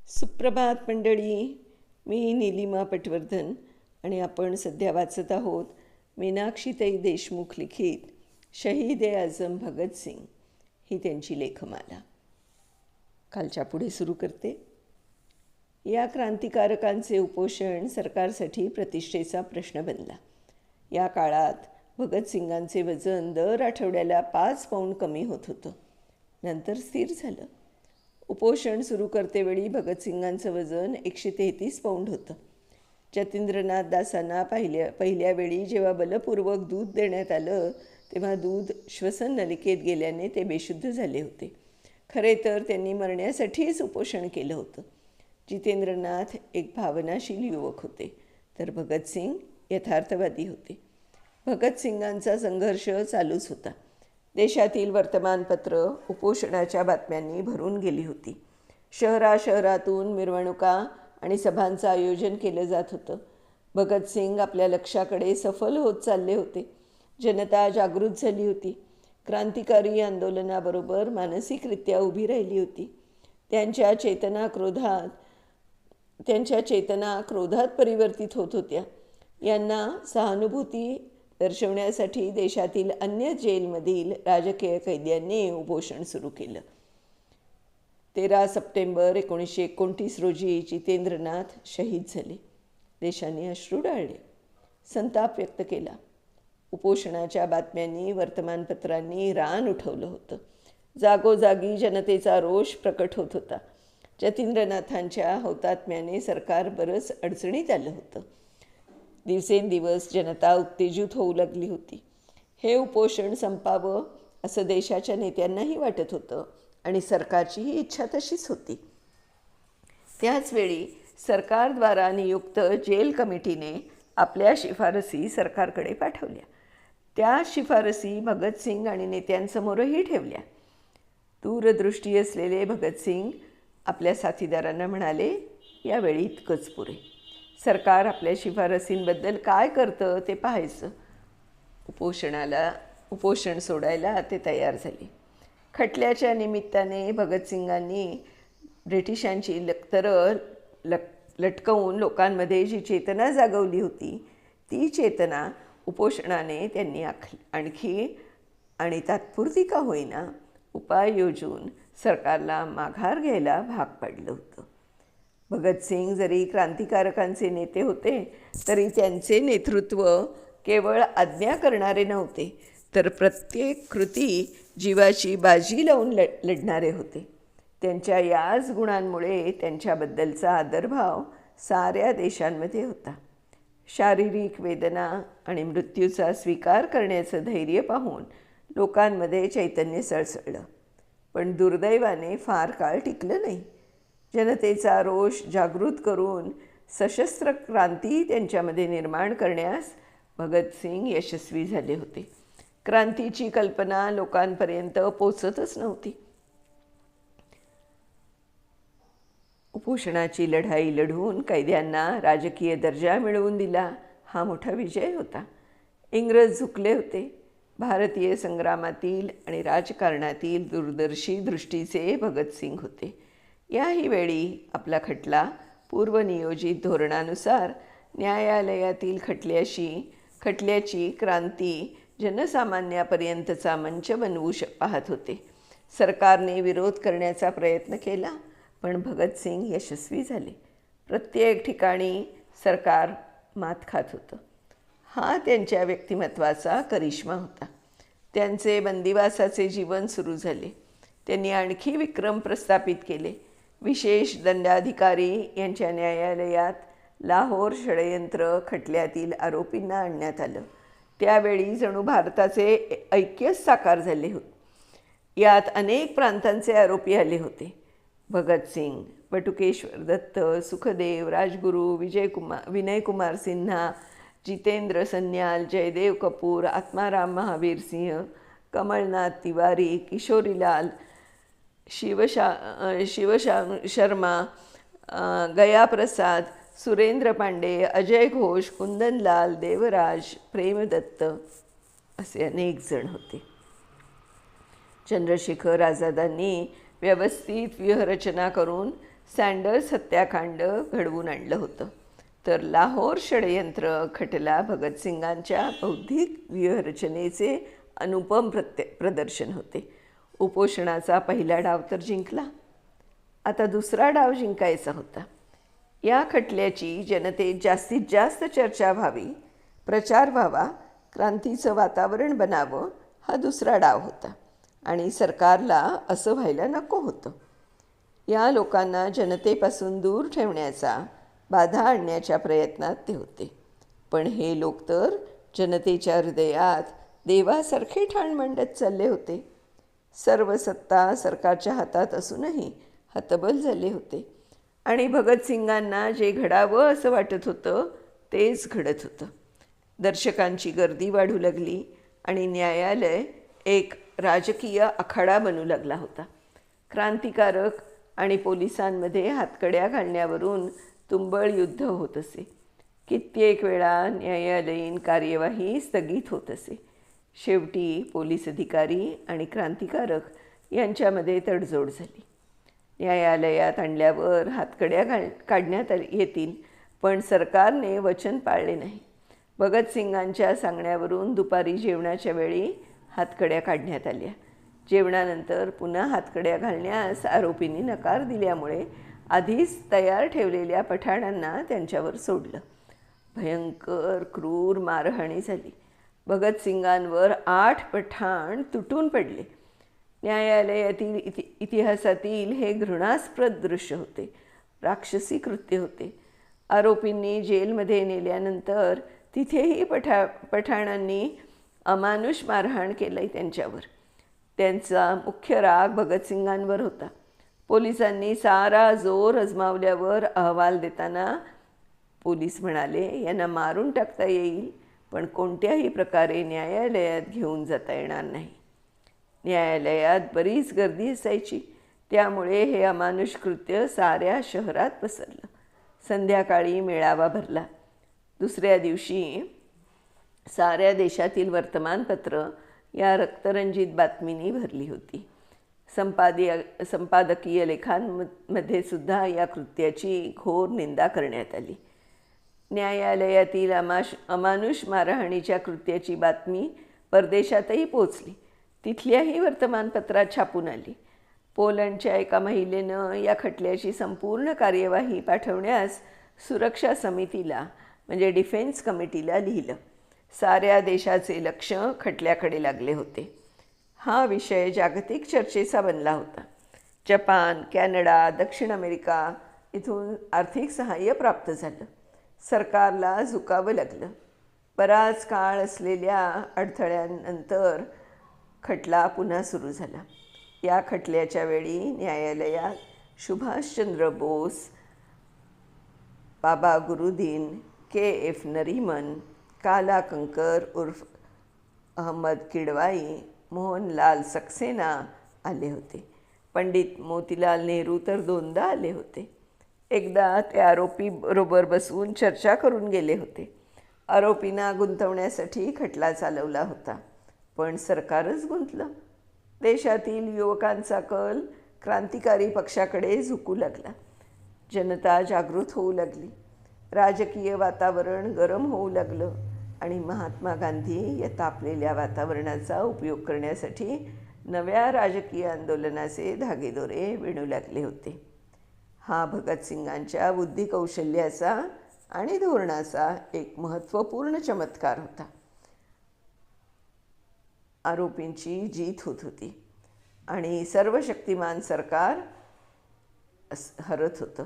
सुप्रभात मंडळी. मी नीलिमा पटवर्धन आणि आपण सध्या वाचत आहोत मीनाक्षीताई देशमुख लिखित शहीद ए आझम भगतसिंग ही त्यांची लेखमाला. कालच्या पुढे सुरू करते. या क्रांतिकारकांचे उपोषण सरकारसाठी प्रतिष्ठेचा प्रश्न बनला. या काळात भगतसिंगांचे वजन दर आठवड्याला 5 पाऊंड कमी होत होतं. नंतर स्थिर झालं. उपोषण सुरू करतेवेळी भगतसिंगांचं वजन 133 पाऊंड होतं. जतींद्रनाथ दासांना पहिल्या वेळी जेव्हा बलपूर्वक दूध देण्यात आलं तेव्हा दूध श्वसन नलिकेत गेल्याने ते बेशुद्ध झाले होते. खरे तर त्यांनी मरण्यासाठीच उपोषण केलं होतं. जितेंद्रनाथ एक भावनाशील युवक होते, तर भगतसिंग यथार्थवादी होते. भगतसिंगांचा संघर्ष चालूच होता. देशातील वर्तमानपत्र उपोषणाच्या बातम्यांनी भरून गेली होती. शहरातून मिरवणुका आणि सभांचं आयोजन केलं जात होतं. भगतसिंग आपल्या लक्ष्याकडे सफल होत चालले होते. जनता जागृत झाली होती. क्रांतिकारी आंदोलनाबरोबर मानसिकरित्या उभी राहिली होती. त्यांच्या चेतना क्रोधात परिवर्तित होत होत्या. यांना सहानुभूती दर्शवण्यासाठी देशातील अन्य जेलमधील राजकीय कैद्यांनी उपोषण सुरू केलं. 13 सप्टेंबर 1929 रोजी जितेंद्रनाथ शहीद झाले. देशाने अश्रू ढाळले, संताप व्यक्त केला. उपोषणाच्या बातम्यांनी, वर्तमानपत्रांनी रान उठवलं होतं. जागोजागी जनतेचा रोष प्रकट होत होता. जतींद्रनाथांच्या हौतात्म्याने सरकार बरंच अडचणीत आलं होतं. दिवसेंदिवस जनता उत्तेजित होऊ लागली होती. हे उपोषण संपावं असं देशाच्या नेत्यांनाही वाटत होतं आणि सरकारचीही इच्छा तशीच होती. त्याचवेळी सरकारद्वारा नियुक्त जेल कमिटीने आपल्या शिफारसी सरकारकडे पाठवल्या. त्या शिफारसी भगतसिंग आणि नेत्यांसमोरही ठेवल्या. दूरदृष्टी असलेले भगतसिंग आपल्या साथीदारांना म्हणाले, यावेळी इतकंच पुरे. सरकार आपल्या शिफारसींबद्दल काय करतं ते पाहायचं. उपोषण सोडायला ते तयार झाले. खटल्याच्या निमित्ताने भगतसिंगांनी ब्रिटिशांची लटकवून लोकांमध्ये जी चेतना जागवली होती, ती चेतना उपोषणाने त्यांनी आणखी आणि तात्पुरती का होईना उपाय योजून सरकारला माघार घ्यायला भाग पाडलं होतं. भगतसिंग जरी क्रांतिकारकांचे नेते होते, तरी त्यांचे नेतृत्व केवळ आज्ञा करणारे नव्हते, तर प्रत्येक कृती जीवाची बाजी लावून लढणारे होते. त्यांच्या याच गुणांमुळे त्यांच्याबद्दलचा आदरभाव साऱ्या देशांमध्ये होता. शारीरिक वेदना आणि मृत्यूचा स्वीकार करण्याचं धैर्य पाहून लोकांमध्ये चैतन्य सळसळलं. पण दुर्दैवाने फार काळ टिकलं नाही. जनतेचा रोष जागृत करून सशस्त्र क्रांती त्यांच्यामध्ये निर्माण करण्यास भगतसिंग यशस्वी झाले होते. क्रांतीची कल्पना लोकांपर्यंत पोचतच नव्हती. उपोषणाची लढाई लढवून कैद्यांना राजकीय दर्जा मिळवून दिला, हा मोठा विजय होता. इंग्रज झुकले होते. भारतीय संग्रामातील आणि राजकारणातील दूरदर्शी दृष्टीचे भगतसिंग होते. याही वेळी आपला खटला पूर्वनियोजित धोरणानुसार न्यायालयातील खटल्याची क्रांती जनसामान्यापर्यंतचा मंच बनवू पाहत होते. सरकारने विरोध करण्याचा प्रयत्न केला, पण भगतसिंग यशस्वी झाले. प्रत्येक ठिकाणी सरकार मात खात होतं. हा त्यांच्या व्यक्तिमत्वाचा करिश्मा होता. त्यांचे बंदिवासाचे जीवन सुरू झाले. त्यांनी आणखी विक्रम प्रस्थापित केले. विशेष दंडाधिकारी यांच्या न्यायालयात लाहोर षडयंत्र खटल्यातील आरोपींना आणण्यात आलं. त्यावेळी जणू भारताचे ऐक्यच साकार झाले होते. यात अनेक प्रांतांचे आरोपी आले होते. भगतसिंग, बटुकेश्वर दत्त, सुखदेव, राजगुरू, विनयकुमार सिन्हा, जितेंद्र सन्याल, जयदेव कपूर, आत्माराम महावीर सिंह, कमलनाथ तिवारी, किशोरीलाल, शर्मा, गयाप्रसाद, सुरेंद्र पांडे, अजय घोष, कुंदनलाल, देवराज, प्रेमदत्त असे अनेक जण होते. चंद्रशेखर आझादांनी व्यवस्थित व्यूहरचना करून सँडर्स हत्याकांड घडवून आणलं होतं, तर लाहोर षडयंत्र खटला भगतसिंगांच्या बौद्धिक व्यूहरचनेचे अनुपम प्रदर्शन होते. उपोषणाचा पहिला डाव तर जिंकला, आता दुसरा डाव जिंकायचा होता. या खटल्याची जनतेत जास्तीत जास्त चर्चा व्हावी, प्रचार व्हावा, क्रांतीचं वातावरण बनावं, हा दुसरा डाव होता. आणि सरकारला असं व्हायला नको होतं. या लोकांना जनतेपासून दूर ठेवण्याचा, बाधा आणण्याच्या प्रयत्नात ते होते. पण हे लोक तर जनतेच्या हृदयात देवासारखे ठाण मांडत चालले होते. सर्व सत्ता सरकारच्या हातात असूनही हतबल झाले होते. आणि भगतसिंगांना जे घडावं असं वाटत होतं तेच घडत होतं. दर्शकांची गर्दी वाढू लागली आणि न्यायालय एक राजकीय आखाडा बनू लागला होता. क्रांतिकारक आणि पोलिसांमध्ये हातकड्या घालण्यावरून तुंबळ युद्ध होत असे. कित्येक वेळा न्यायालयीन कार्यवाही स्थगित होत असे. शेवटी पोलीस अधिकारी आणि क्रांतिकारक यांच्यामध्ये तडजोड झाली. न्यायालयात आणल्यावर हातकड्या काढण्यात येतील, पण सरकारने वचन पाळले नाही. भगतसिंगांच्या सांगण्यावरून दुपारी जेवणाच्या वेळी हातकड्या काढण्यात आल्या. जेवणानंतर पुन्हा हातकड्या घालण्यास आरोपींनी नकार दिल्यामुळे आधीच तयार ठेवलेल्या पठाणांना त्यांच्यावर सोडलं. भयंकर क्रूर मारहाणी झाली. भगतसिंगांवर 8 पठाण तुटून पडले. न्यायालयातील इतिहासातील हे घृणास्पद दृश्य होते, राक्षसी कृत्य होते. आरोपींनी जेलमध्ये नेल्यानंतर तिथेही पठाणांनी अमानुष मारहाण केलं त्यांच्यावर. त्यांचा मुख्य राग भगतसिंगांवर होता. पोलिसांनी सारा जोर अजमावल्यावर अहवाल देताना पोलीस म्हणाले, यांना मारून टाकता येईल, पण कोणत्याही प्रकारे न्यायालयात घेऊन जाता येणार नाही. न्यायालयात बरीच गर्दी असायची, त्यामुळे हे अमानुष कृत्य साऱ्या शहरात पसरलं. संध्याकाळी मेळावा भरला. दुसऱ्या दिवशी साऱ्या देशातील वर्तमानपत्र या रक्तरंजित बातमीनी भरली होती. संपादकीय लेखांमध्ये सुद्धा या कृत्याची घोर निंदा करण्यात आली. न्यायालयातील अमानुष मारहाणीच्या कृत्याची बातमी परदेशातही पोचली. तिथल्याही वर्तमानपत्रात छापून आली. पोलंडच्या एका महिलेनं या खटल्याची संपूर्ण कार्यवाही पाठवण्यास सुरक्षा समितीला म्हणजे डिफेन्स कमिटीला लिहिलं. साऱ्या देशाचे लक्ष खटल्याकडे लागले होते. हा विषय जागतिक चर्चेचा बनला होता. जपान, कॅनडा, दक्षिण अमेरिका इथून आर्थिक सहाय्य प्राप्त झालं. सरकारला झुकावं लागलं. बराच काळ असलेल्या अडथळ्यानंतर खटला पुन्हा सुरू झाला. या खटल्याच्या वेळी न्यायालयात सुभाषचंद्र बोस, बाबा गुरुदीन, KF नरीमन, काला कंकर उर्फ अहमद किडवाई, मोहनलाल सक्सेना आले होते. पंडित मोतीलाल नेहरू तर 2दा आले होते. एकदा ते आरोपी बरोबर बसून चर्चा करून गेले होते. आरोपींना गुंतवण्यासाठी खटला चालवला होता, पण सरकारच गुंतलं. देशातील युवकांचा कल क्रांतिकारी पक्षाकडे झुकू लागला. जनता जागृत होऊ लागली. राजकीय वातावरण गरम होऊ लागलं आणि महात्मा गांधी या तापलेल्या वातावरणाचा उपयोग करण्यासाठी नव्या राजकीय आंदोलनाचे धागेदोरे विणू लागले होते. हा भगतसिंगांच्या बुद्धिकौशल्याचा आणि धोरणाचा एक महत्त्वपूर्ण चमत्कार होता. आरोपींची जीत होत होती आणि सर्वशक्तिमान सरकार हरत होतं.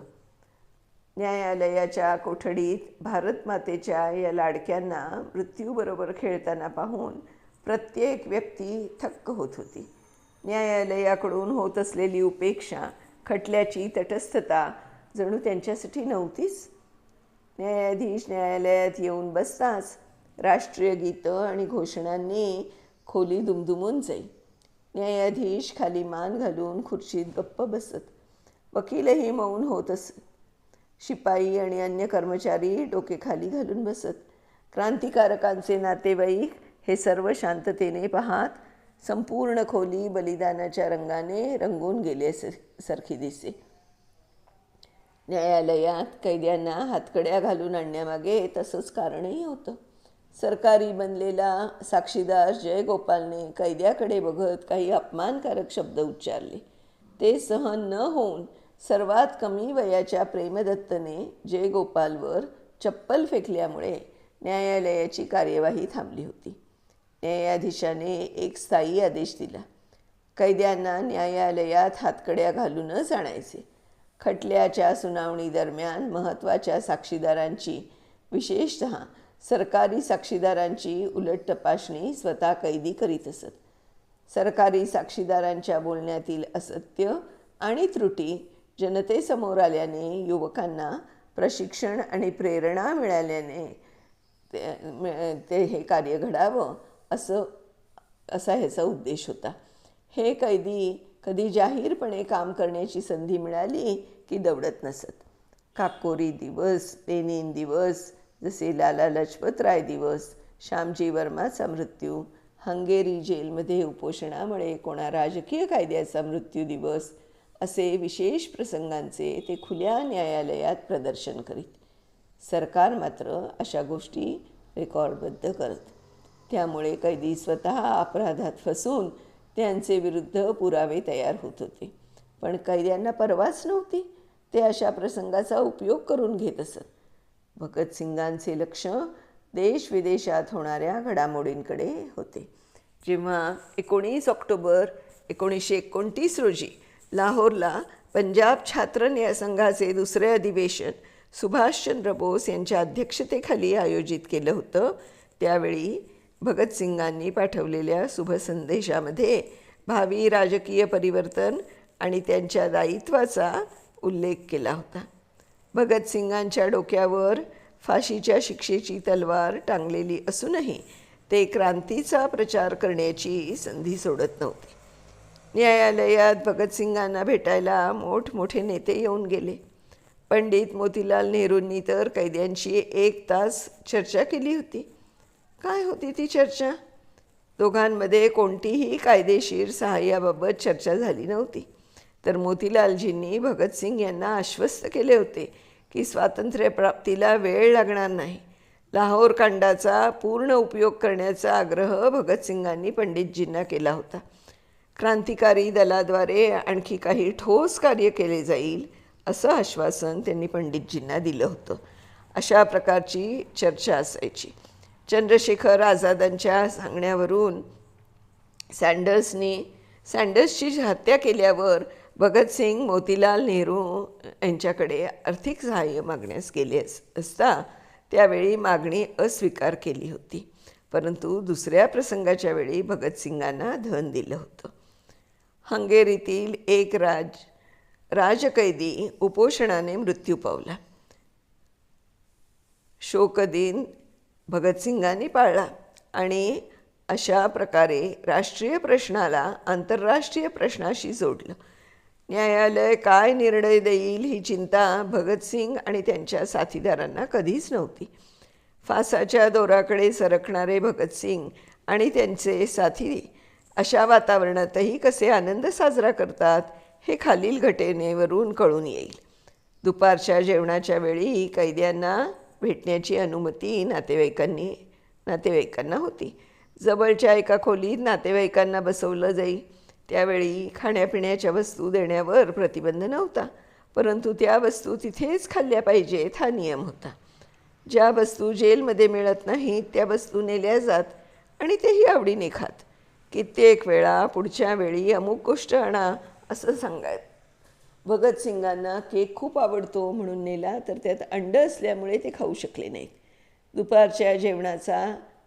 न्यायालयाच्या कोठडीत भारतमातेच्या या लाडक्यांना मृत्यूबरोबर खेळताना पाहून प्रत्येक व्यक्ती थक्क होत होती. न्यायालयाकडून होत असलेली उपेक्षा, खटल्याची तटस्थता जणू त्यांच्यासाठी नव्हतीच. न्यायाधीश न्यायालयात येऊन बसताच राष्ट्रीय गीतं आणि घोषणांनी खोली दुमदुमून जाई. न्यायाधीश खाली मान घालून खुर्चीत गप्प बसत. वकीलही मौन होत असत. शिपाई आणि अन्य कर्मचारी डोके खाली घालून बसत. क्रांतिकारकांचे नातेवाईक हे सर्व शांततेने पाहत संपूर्ण खोली बलिदानाच्या रंगाने रंगून गेल्यासारखी दिसे. न्यायालयात कैद्यांना हातकड्या घालून आणण्यामागे तसंच कारणही होतं. सरकारी बनलेला साक्षीदार जयगोपालने कैद्याकडे बघत काही अपमानकारक शब्द उच्चारले. ते सहन न होऊन सर्वात कमी वयाच्या प्रेमदत्तने जयगोपालवर चप्पल फेकल्यामुळे न्यायालयाची कार्यवाही थांबली होती. न्यायाधीशाने एक स्थायी आदेश दिला. कैद्यांना न्यायालयात हातकड्या घालूनच आणायचे. खटल्याच्या सुनावणी दरम्यान महत्त्वाच्या साक्षीदारांची, विशेषतः सरकारी साक्षीदारांची उलट तपासणी स्वतः कैदी करीत असत. सरकारी साक्षीदारांच्या बोलण्यातील असत्य आणि त्रुटी जनतेसमोर आल्याने युवकांना प्रशिक्षण आणि प्रेरणा मिळाल्याने ते हे कार्य घडावं असा ह्याचा उद्देश होता. हे कैदी कधी जाहीरपणे काम करण्याची संधी मिळाली की दौडत नसत. काकोरी दिवस, लेनिन दिवस, जसे लाला लजपतराय दिवस, श्यामजी वर्माचा मृत्यू, हंगेरी जेलमध्ये उपोषणामुळे कोणा राजकीय कायद्याचा मृत्यू दिवस, असे विशेष प्रसंगांचे ते खुल्या न्यायालयात प्रदर्शन करीत. सरकार मात्र अशा गोष्टी रेकॉर्डबद्ध करत. त्यामुळे कैदी स्वतः अपराधात फसून त्यांचे विरुद्ध पुरावे तयार होत होते. पण कैद्यांना परवाच नव्हती. ते अशा प्रसंगाचा उपयोग करून घेत असत. भगतसिंगांचे लक्ष देशविदेशात होणाऱ्या घडामोडींकडे होते. जेव्हा 19 ऑक्टोबर 1929 रोजी लाहोरला पंजाब छात्र न्यायसंघाचे दुसरे अधिवेशन सुभाषचंद्र बोस यांच्या अध्यक्षतेखाली आयोजित केलं होतं, त्यावेळी भगतसिंगांनी पाठवलेल्या शुभ संदेशामध्ये भावी राजकीय परिवर्तन आणि त्यांच्या दायित्वाचा उल्लेख केला होता. भगतसिंगांच्या डोक्यावर फाशीच्या शिक्षेची तलवार टांगलेली असूनही ते क्रांतीचा प्रचार करण्याची संधी सोडत नव्हते. न्यायालयात भगतसिंगांना भेटायला मोठमोठे नेते येऊन गेले. पंडित मोतीलाल नेहरूंनी तर कैद्यांशी 1 तास चर्चा केली होती. काय होती ती चर्चा? दोघांमध्ये कोणतीही कायदेशीर सहाय्याबाबत चर्चा झाली नव्हती. तर मोतीलालजींनी भगतसिंग यांना आश्वस्त केले होते की स्वातंत्र्यप्राप्तीला वेळ लागणार नाही. लाहोर कांडाचा पूर्ण उपयोग करण्याचा आग्रह भगतसिंगांनी पंडितजींना केला होता. क्रांतिकारी दलाद्वारे आणखी काही ठोस कार्य केले जाईल असं आश्वासन त्यांनी पंडितजींना दिलं होतं. अशा प्रकारची चर्चा असायची. चंद्रशेखर आझादांच्या सांगण्यावरून सँडर्सची हत्या केल्यावर भगतसिंग मोतीलाल नेहरू यांच्याकडे आर्थिक सहाय्य मागण्यास गेले असता त्यावेळी मागणी अस्वीकार केली होती. परंतु दुसऱ्या प्रसंगाच्या वेळी भगतसिंगांना धन दिलं होतं. हंगेरीतील एक राजकैदी उपोषणाने मृत्यू पावला. शोकदिन भगतसिंगांनी पाळला आणि अशा प्रकारे राष्ट्रीय प्रश्नाला आंतरराष्ट्रीय प्रश्नाशी जोडलं. न्यायालय काय निर्णय देईल ही चिंता भगतसिंग आणि त्यांच्या साथीदारांना कधीच नव्हती. फासाच्या दोराकडे सरकणारे भगतसिंग आणि त्यांचे साथी अशा वातावरणातही कसे आनंद साजरा करतात हे खालील घटनेवरून कळून येईल. दुपारच्या जेवणाच्या वेळी कैद्यांना भेटण्याची अनुमती नातेवाईकांना होती. जवळच्या एका खोलीत नातेवाईकांना बसवलं जाई. त्यावेळी खाण्यापिण्याच्या वस्तू देण्यावर प्रतिबंध नव्हता, परंतु त्या वस्तू तिथेच खाल्ल्या पाहिजेत हा नियम होता. ज्या वस्तू जेलमध्ये मिळत नाहीत त्या वस्तू नेल्या जात आणि तेही आवडीने खात. कित्येक वेळा पुढच्या वेळी अमुक गोष्ट आणा असं सांगायत. भगतसिंगांना केक खूप आवडतो म्हणून नेला, तर त्यात अंडं असल्यामुळे ते खाऊ शकले नाहीत. दुपारच्या जेवणाचा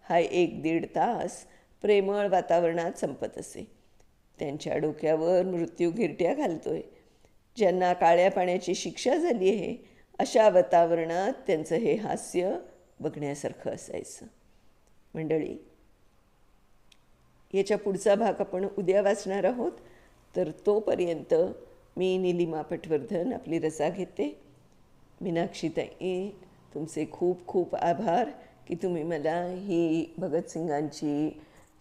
हा 1-1.5 तास प्रेमळ वातावरणात संपत असे. त्यांच्या डोक्यावर मृत्यू घिरट्या घालतोय. ज्यांना काळ्या पाण्याची शिक्षा झाली आहे अशा वातावरणात त्यांचं हे हास्य बघण्यासारखं असायचं. मंडळी, याच्या पुढचा भाग आपण उद्या वाचणार आहोत. तर तोपर्यंत मी निलिमा पटवर्धन आपली रजा घेते. मीनाक्षीताई, तुमचे खूप खूप आभार की तुम्ही मला ही भगतसिंगांची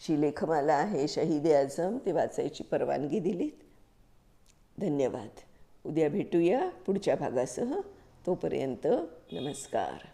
जी लेखमाला आहे शहीद-ए-आझम ते वाचायची परवानगी दिलीत. धन्यवाद. उद्या भेटूया पुढच्या भागासह. तोपर्यंत नमस्कार.